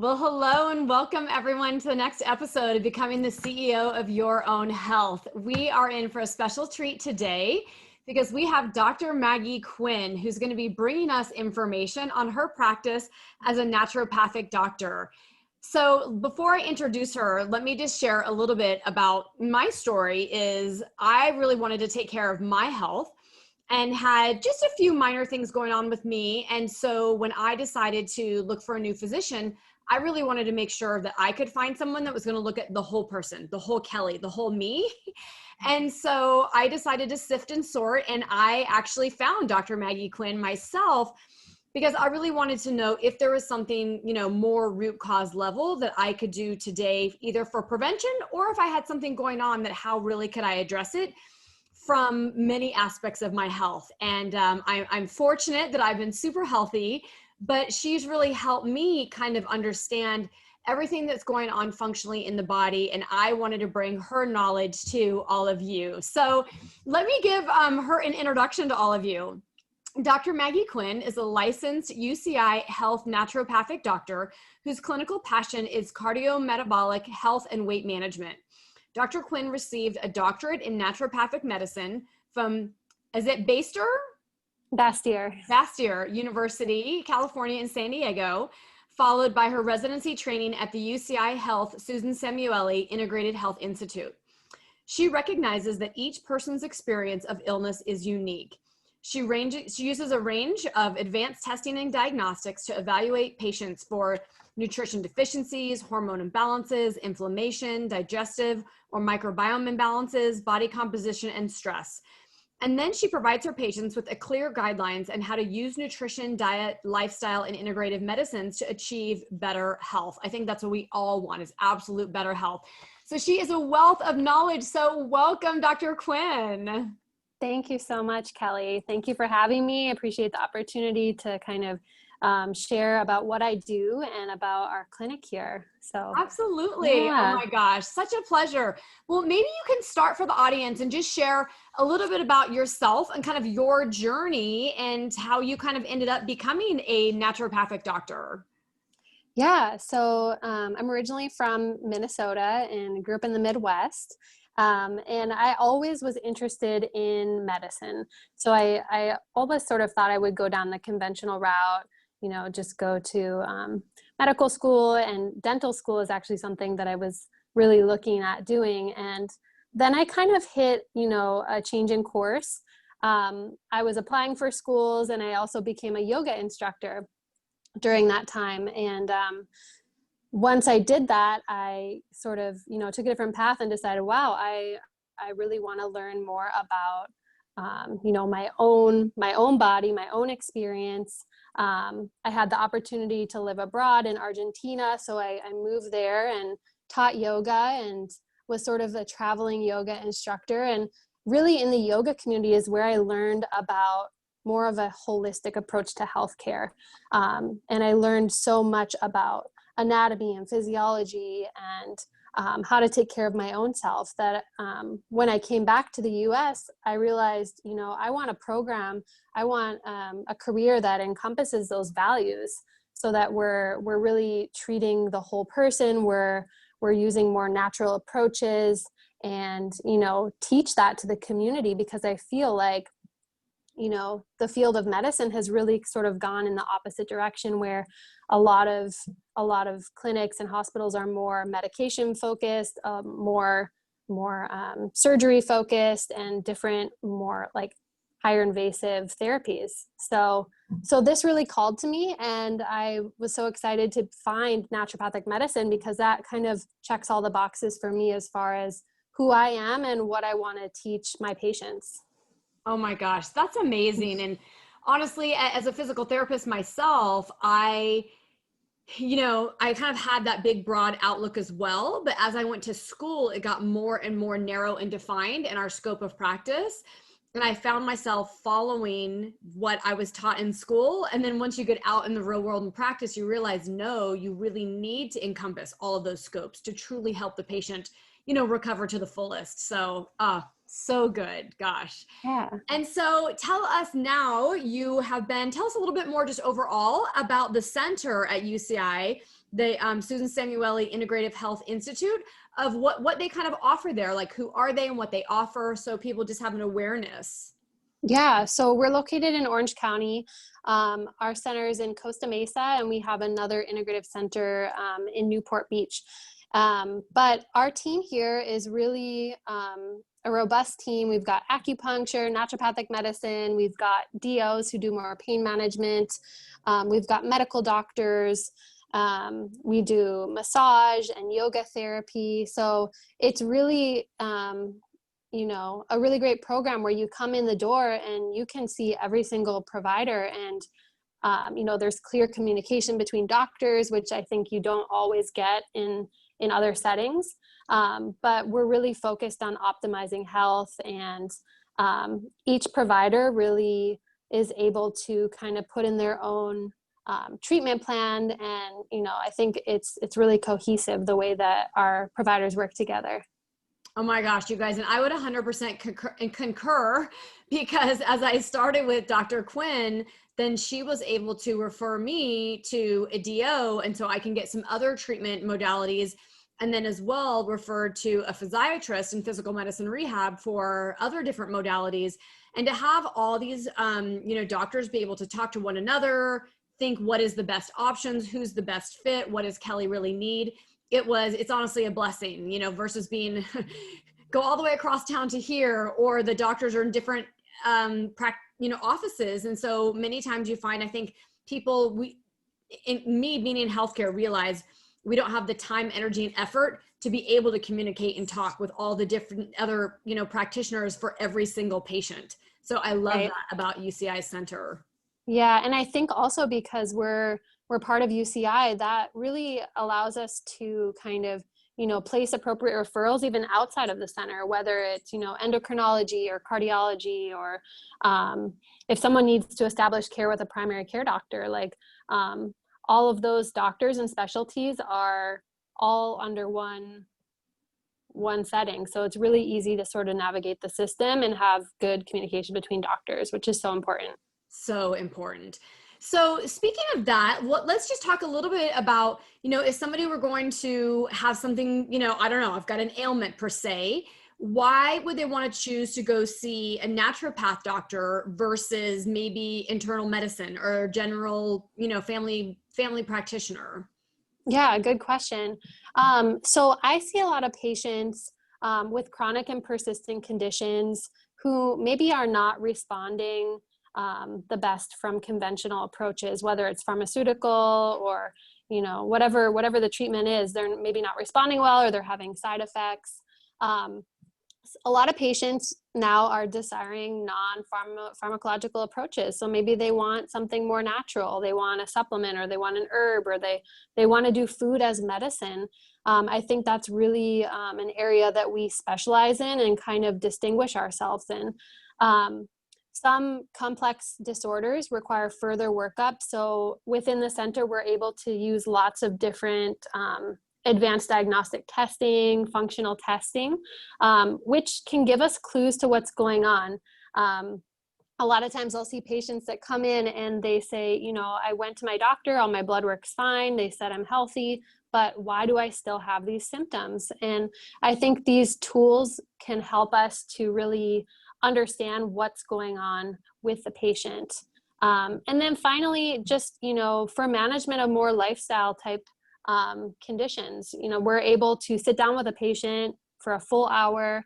Well, hello and welcome everyone to the next episode of Becoming the CEO of Your Own Health. We are in for a special treat today because we have Dr. Maggie Quinn, who's going to be bringing us information on her practice as a naturopathic doctor. So before I introduce her, let me just share a little bit about my story. Is I really wanted to take care of my health and had just a few minor things going on with me. And so when I decided to look for a new physician, I really wanted to make sure that I could find someone that was going to look at the whole person, the whole Kelly, the whole me. And so I decided to sift and sort, and I actually found Dr. Maggie Quinn myself because I really wanted to know if there was something, more root cause level that I could do today, either for prevention or if I had something going on, that how really could I address it from many aspects of my health. And I'm fortunate that I've been super healthy, but she's really helped me kind of understand everything that's going on functionally in the body. And I wanted to bring her knowledge to all of you. So let me give her an introduction to all of you. Dr. Maggie Quinn is a licensed UCI health naturopathic doctor whose clinical passion is cardiometabolic health and weight management. Dr. Quinn received a doctorate in naturopathic medicine from, is it Bastyr? Bastyr University California in San Diego, followed by her residency training at the UCI Health Susan Samueli Integrative Health Institute. She recognizes that each person's experience of illness is unique. She uses a range of advanced testing and diagnostics to evaluate patients for nutrition deficiencies, hormone imbalances, inflammation, digestive or microbiome imbalances, body composition, and stress. And then she provides her patients with a clear guidelines on how to use nutrition, diet, lifestyle, and integrative medicines to achieve better health. I think that's what we all want, is absolute better health. So she is a wealth of knowledge. So welcome, Dr. Quinn. Thank you so much, Kelly. Thank you for having me. I appreciate the opportunity to kind of share about what I do and about our clinic here. So absolutely. Yeah. Oh my gosh, such a pleasure. Well, maybe you can start for the audience and just share a little bit about yourself and kind of your journey and how you kind of ended up becoming a naturopathic doctor. Yeah, so I'm originally from Minnesota and grew up in the Midwest. And I always was interested in medicine. So I always sort of thought I would go down the conventional route, just go to medical school, and dental school is actually something that I was really looking at doing. And then I kind of hit, a change in course. I was applying for schools, and I also became a yoga instructor during that time. And once I did that, I sort of, took a different path and decided, wow, I really want to learn more about, my own body, my own experience. I had the opportunity to live abroad in Argentina. So I moved there and taught yoga and was sort of a traveling yoga instructor. And really in the yoga community is where I learned about more of a holistic approach to healthcare. And I learned so much about anatomy and physiology and how to take care of my own self that when I came back to the US, I realized, I want a program, I want a career that encompasses those values so that we're really treating the whole person, we're using more natural approaches and, teach that to the community, because I feel like the field of medicine has really sort of gone in the opposite direction, where a lot of clinics and hospitals are more medication focused, more surgery focused, and different, more like higher invasive therapies. So this really called to me, and I was so excited to find naturopathic medicine because that kind of checks all the boxes for me as far as who I am and what I want to teach my patients. Oh my gosh, that's amazing. And honestly, as a physical therapist myself, I kind of had that big, broad outlook as well. But as I went to school, it got more and more narrow and defined in our scope of practice. And I found myself following what I was taught in school. And then once you get out in the real world and practice, you realize, no, you really need to encompass all of those scopes to truly help the patient, recover to the fullest. So, so good. Gosh. Yeah. And so tell us now, tell us a little bit more just overall about the center at UCI, the Susan Samueli Integrative Health Institute, of what they kind of offer there, like who are they and what they offer, so people just have an awareness. Yeah, so we're located in Orange County. Our center is in Costa Mesa, and we have another integrative center in Newport Beach. But our team here is really a robust team. We've got acupuncture, naturopathic medicine, we've got DOs who do more pain management, we've got medical doctors, we do massage and yoga therapy. So it's really, a really great program where you come in the door and you can see every single provider, and there's clear communication between doctors, which I think you don't always get in other settings. But we're really focused on optimizing health, and each provider really is able to kind of put in their own treatment plan. And, I think it's really cohesive the way that our providers work together. Oh my gosh, you guys. And I would 100% concur, because as I started with Dr. Quinn, then she was able to refer me to a DO. And so I can get some other treatment modalities, and then as well referred to a physiatrist in physical medicine rehab for other different modalities. And to have all these, doctors be able to talk to one another, think what is the best options, who's the best fit, what does Kelly really need? It's honestly a blessing, versus being, go all the way across town to here, or the doctors are in different, offices. And so many times you find, I think people, being in healthcare, realize we don't have the time, energy, and effort to be able to communicate and talk with all the different other, practitioners for every single patient. So I love that about UCI Center. Yeah. And I think also because we're part of UCI, that really allows us to kind of, place appropriate referrals even outside of the center, whether it's, endocrinology or cardiology, or if someone needs to establish care with a primary care doctor, like all of those doctors and specialties are all under one setting. So it's really easy to sort of navigate the system and have good communication between doctors, which is so important. So important. So speaking of that, let's just talk a little bit about, if somebody were going to have something, I don't know, I've got an ailment per se, why would they want to choose to go see a naturopath doctor versus maybe internal medicine or general, family practitioner? Yeah, good question. So I see a lot of patients with chronic and persistent conditions who maybe are not responding the best from conventional approaches, whether it's pharmaceutical or, whatever the treatment is. They're maybe not responding well, or they're having side effects. A lot of patients now are desiring non-pharmacological approaches. So maybe they want something more natural. They want a supplement, or they want an herb, or they want to do food as medicine. I think that's really an area that we specialize in and kind of distinguish ourselves in. Some complex disorders require further workup. So within the center, we're able to use lots of different advanced diagnostic testing, functional testing, which can give us clues to what's going on. A lot of times I'll see patients that come in and they say, I went to my doctor, all my blood work's fine. They said I'm healthy, but why do I still have these symptoms? And I think these tools can help us to really understand what's going on with the patient. And then finally, just, for management of more lifestyle type conditions, we're able to sit down with a patient for a full hour,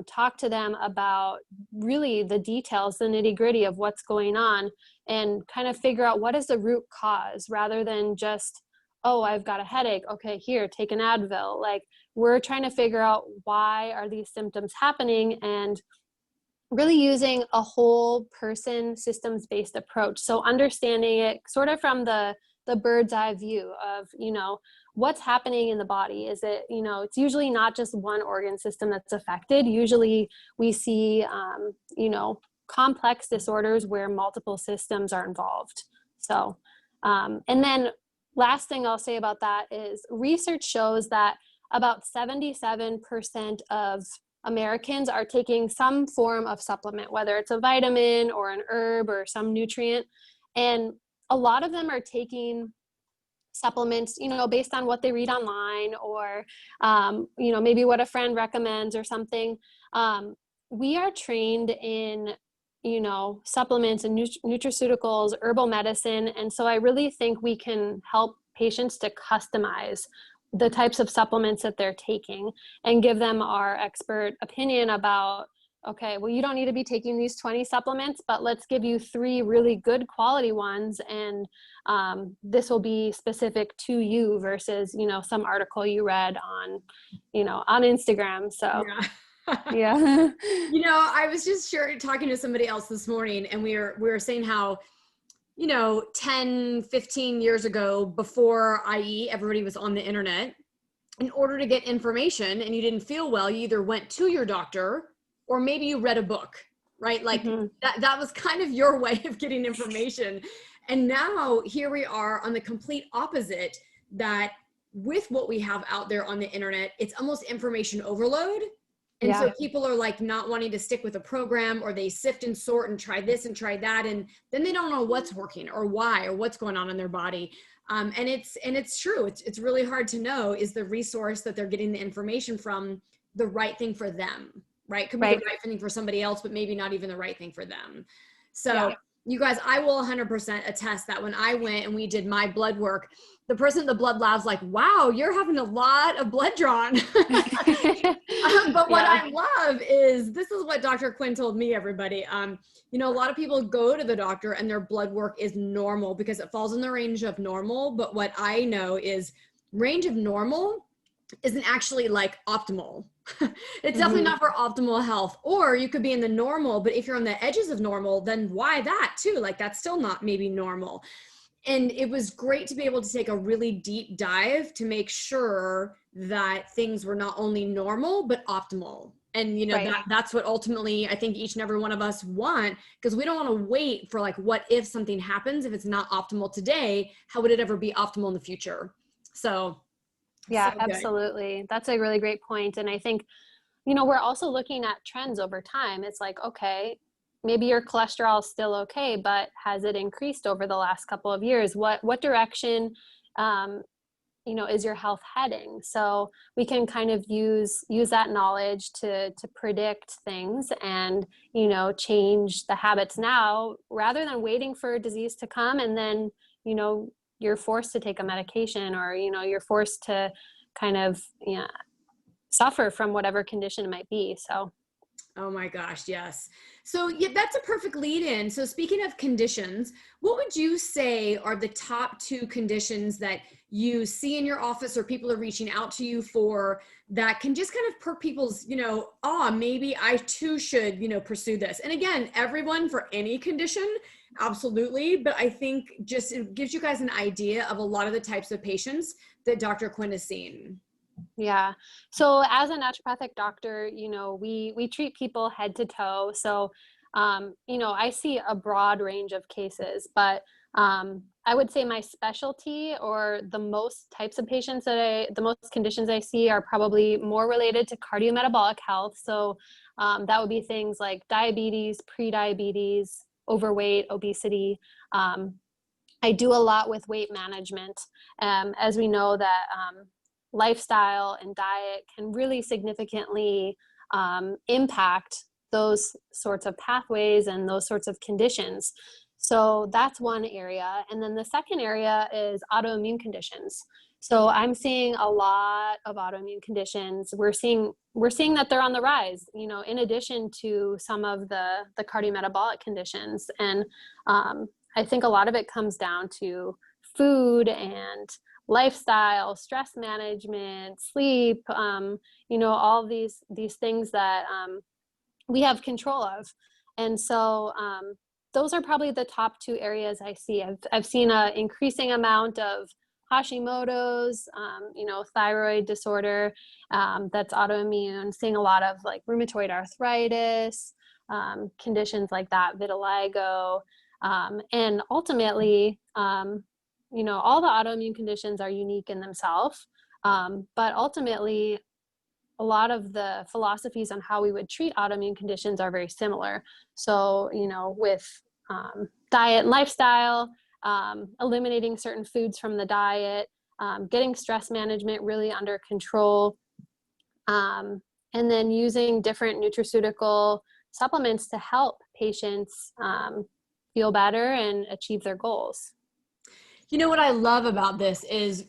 talk to them about really the details, the nitty-gritty of what's going on, and kind of figure out what is the root cause, rather than just, oh, I've got a headache. Okay, here, take an Advil. Like, we're trying to figure out why are these symptoms happening, and really using a whole person systems-based approach. So understanding it sort of from the bird's eye view of, what's happening in the body. Is it, it's usually not just one organ system that's affected. Usually we see, complex disorders where multiple systems are involved. So, and then last thing I'll say about that is research shows that about 77% of Americans are taking some form of supplement, whether it's a vitamin or an herb or some nutrient. And a lot of them are taking supplements, based on what they read online or, maybe what a friend recommends or something. We are trained in, supplements and nutraceuticals, herbal medicine. And so I really think we can help patients to customize the types of supplements that they're taking and give them our expert opinion about, okay, well, you don't need to be taking these 20 supplements, but let's give you 3 really good quality ones. And this will be specific to you versus, some article you read on, on Instagram. So, yeah. I was just talking to somebody else this morning, and we were saying how, 10, 15 years ago, before IE, everybody was on the internet. In order to get information and you didn't feel well, you either went to your doctor or maybe you read a book, right? Like that was kind of your way of getting information. And now here we are on the complete opposite, that with what we have out there on the internet, it's almost information overload. And so people are like not wanting to stick with a program, or they sift and sort and try this and try that. And then they don't know what's working or why or what's going on in their body. And it's true. It's really hard to know, is the resource that they're getting the information from the right thing for them, right? Could be the right thing for somebody else, but maybe not even the right thing for them. So you guys, I will 100% attest that when I went and we did my blood work, the person at the blood lab's like, wow, you're having a lot of blood drawn. But what I love is, this is what Dr. Quinn told me, everybody. A lot of people go to the doctor and their blood work is normal because it falls in the range of normal. But what I know is range of normal isn't actually like optimal. It's definitely not for optimal health. Or you could be in the normal, but if you're on the edges of normal, then why that too? Like that's still not maybe normal. And it was great to be able to take a really deep dive to make sure that things were not only normal, but optimal. And, that's what ultimately I think each and every one of us want, because we don't want to wait for like, what if something happens, if it's not optimal today, how would it ever be optimal in the future? So yeah, absolutely. That's a really great point. And I think, we're also looking at trends over time. It's like, okay, maybe your cholesterol is still okay, but has it increased over the last couple of years? What direction, is your health heading? So we can kind of use that knowledge to predict things and, change the habits now, rather than waiting for a disease to come and then, you're forced to take a medication, or, you're forced to kind of suffer from whatever condition it might be. So. Oh my gosh, yes. So that's a perfect lead in. So speaking of conditions, what would you say are the top 2 conditions that you see in your office or people are reaching out to you for, that can just kind of perk people's, maybe I too should, pursue this? And again, everyone for any condition, absolutely. But I think just it gives you guys an idea of a lot of the types of patients that Dr. Quinn has seen. Yeah. So as a naturopathic doctor, we treat people head to toe. So, I see a broad range of cases, but I would say my specialty, or the most types of patients the most conditions I see, are probably more related to cardiometabolic health. So that would be things like diabetes, prediabetes, overweight, obesity. I do a lot with weight management, as we know that lifestyle and diet can really significantly impact those sorts of pathways and those sorts of conditions. So that's one area. And then the second area is autoimmune conditions. So I'm seeing a lot of autoimmune conditions. We're seeing that they're on the rise, in addition to some of the cardiometabolic conditions. And I think a lot of it comes down to food and lifestyle, stress management, sleep, all these things that we have control of. And so those are probably the top 2 areas I see. I've seen an increasing amount of Hashimoto's, thyroid disorder that's autoimmune, seeing a lot of like rheumatoid arthritis, conditions like that, vitiligo, and ultimately, all the autoimmune conditions are unique in themselves. But ultimately, a lot of the philosophies on how we would treat autoimmune conditions are very similar. So, with diet and lifestyle, eliminating certain foods from the diet, getting stress management really under control, and then using different nutraceutical supplements to help patients feel better and achieve their goals. What I love about this is,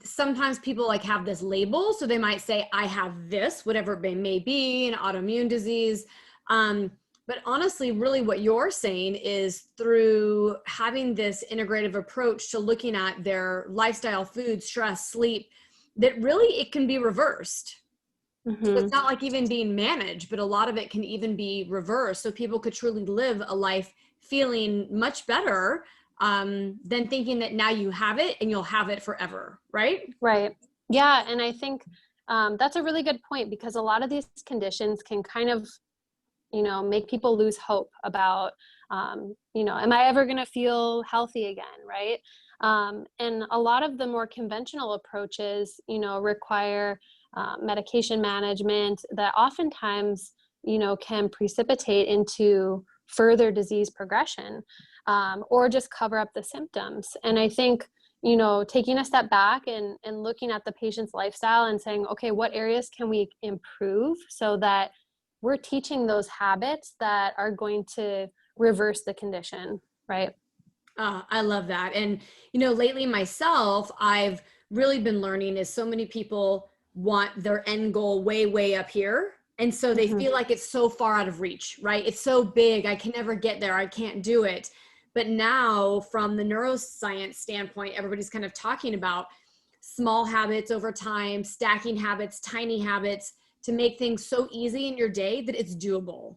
sometimes people like have this label. So they might say, I have this, whatever it may be, an autoimmune disease. But honestly, really what you're saying is through having this integrative approach to looking at their lifestyle, food, stress, sleep, that really it can be reversed. Mm-hmm. So it's not like even being managed, but a lot of it can even be reversed. So people could truly live a life feeling much better than thinking that now you have it and you'll have it forever, right? Right. Yeah. And I think that's a really good point, because a lot of these conditions can kind of, make people lose hope about, am I ever going to feel healthy again? Right. And a lot of the more conventional approaches, require medication management that oftentimes, can precipitate into further disease progression, or just cover up the symptoms. And I think, taking a step back and looking at the patient's lifestyle and saying, okay, what areas can we improve so that we're teaching those habits that are going to reverse the condition, right? I love that. And, lately myself, I've really been learning is so many people want their end goal way, way up here. And so they feel like it's so far out of reach, right? It's so big. I can never get there. I can't do it. But now from the neuroscience standpoint, everybody's kind of talking about small habits over time, stacking habits, tiny habits to make things so easy in your day that it's doable.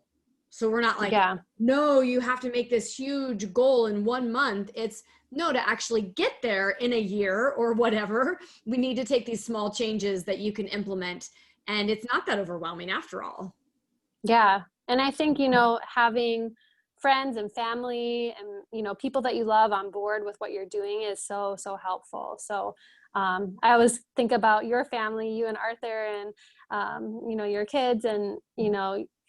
So we're not like, no, you have to make this huge goal in 1 month. It's no, to actually get there in a year or whatever, we need to take these small changes that you can implement. And it's not that overwhelming after all. Yeah. And I think, having friends and family and, people that you love on board with what you're doing is so, so helpful. So I always think about your family, you and Arthur, and, your kids, and,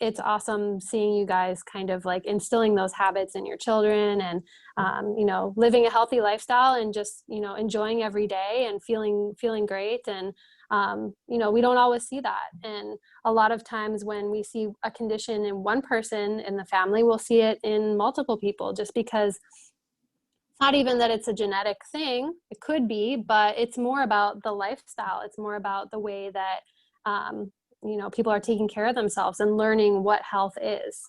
it's awesome seeing you guys kind of like instilling those habits in your children, and, living a healthy lifestyle, and just, enjoying every day and feeling great. And, we don't always see that. And a lot of times when we see a condition in one person in the family, we'll see it in multiple people, just because it's not even that it's a genetic thing. It could be, but it's more about the lifestyle. It's more about the way that, people are taking care of themselves and learning what health is.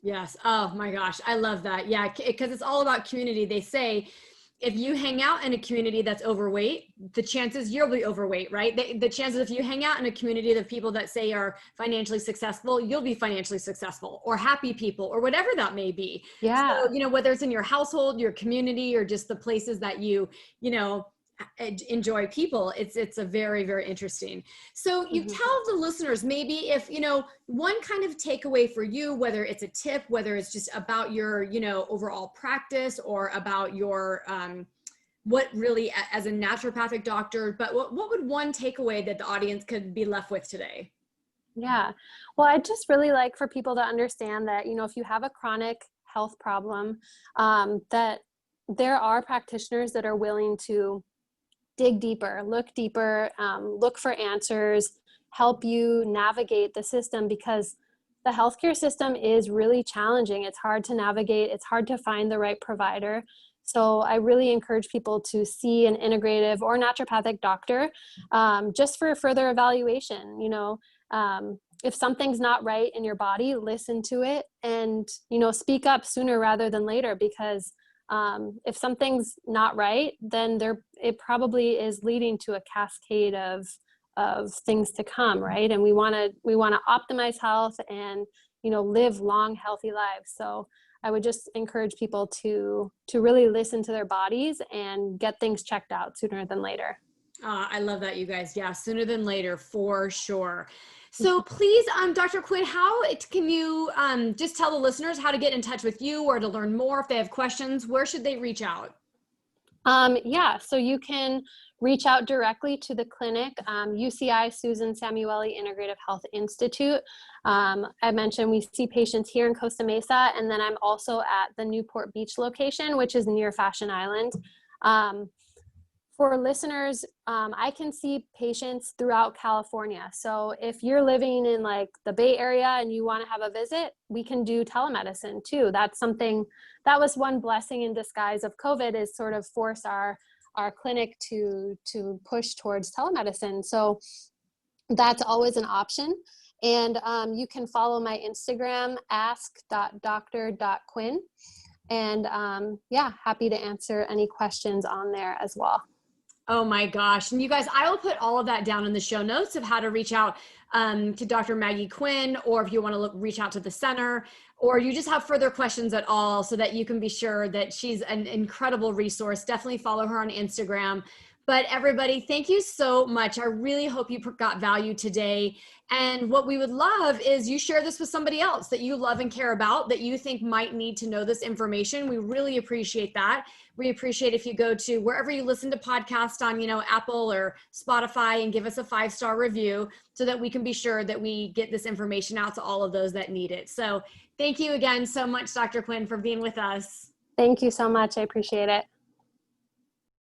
Yes. Oh my gosh. I love that. Yeah. Because it's all about community. They say, if you hang out in a community that's overweight, the chances you'll be overweight, right? The chances if you hang out in a community of people that say are financially successful, you'll be financially successful, or happy people, or whatever that may be. Yeah. So, whether it's in your household, your community, or just the places that you enjoy people, it's a very, very interesting. So you tell the listeners maybe if, one kind of takeaway for you, whether it's a tip, whether it's just about your, overall practice, or about your, what really as a naturopathic doctor, but what would one takeaway that the audience could be left with today? Yeah. Well, I just really like for people to understand that, if you have a chronic health problem, that there are practitioners that are willing to dig deeper, look for answers, help you navigate the system, because the healthcare system is really challenging. It's hard to navigate. It's hard to find the right provider. So I really encourage people to see an integrative or naturopathic doctor, just for further evaluation. If something's not right in your body, listen to it, and, speak up sooner rather than later, because if something's not right, then it probably is leading to a cascade of things to come, right? And we want to optimize health and, live long, healthy lives. So I would just encourage people to really listen to their bodies and get things checked out sooner than later. I love that, you guys. Yeah, sooner than later, for sure. So please, Dr. Quinn, how can you just tell the listeners how to get in touch with you or to learn more if they have questions? Where should they reach out? Yeah, so you can reach out directly to the clinic, UCI Susan Samueli Integrative Health Institute. I mentioned we see patients here in Costa Mesa, and then I'm also at the Newport Beach location, which is near Fashion Island. For listeners, I can see patients throughout California. So if you're living in like the Bay Area and you want to have a visit, we can do telemedicine too. That's something, that was one blessing in disguise of COVID, is sort of force our clinic to push towards telemedicine. So that's always an option. And you can follow my Instagram, ask.dr.quinn. And yeah, happy to answer any questions on there as well. Oh my gosh. And you guys, I will put all of that down in the show notes of how to reach out to Dr. Maggie Quinn, or if you want to reach out to the center, or you just have further questions at all, so that you can be sure that she's an incredible resource. Definitely follow her on Instagram. But everybody, thank you so much. I really hope you got value today. And what we would love is you share this with somebody else that you love and care about, that you think might need to know this information. We really appreciate that. We appreciate if you go to wherever you listen to podcasts on, Apple or Spotify, and give us a 5-star review, so that we can be sure that we get this information out to all of those that need it. So thank you again so much, Dr. Quinn, for being with us. Thank you so much. I appreciate it.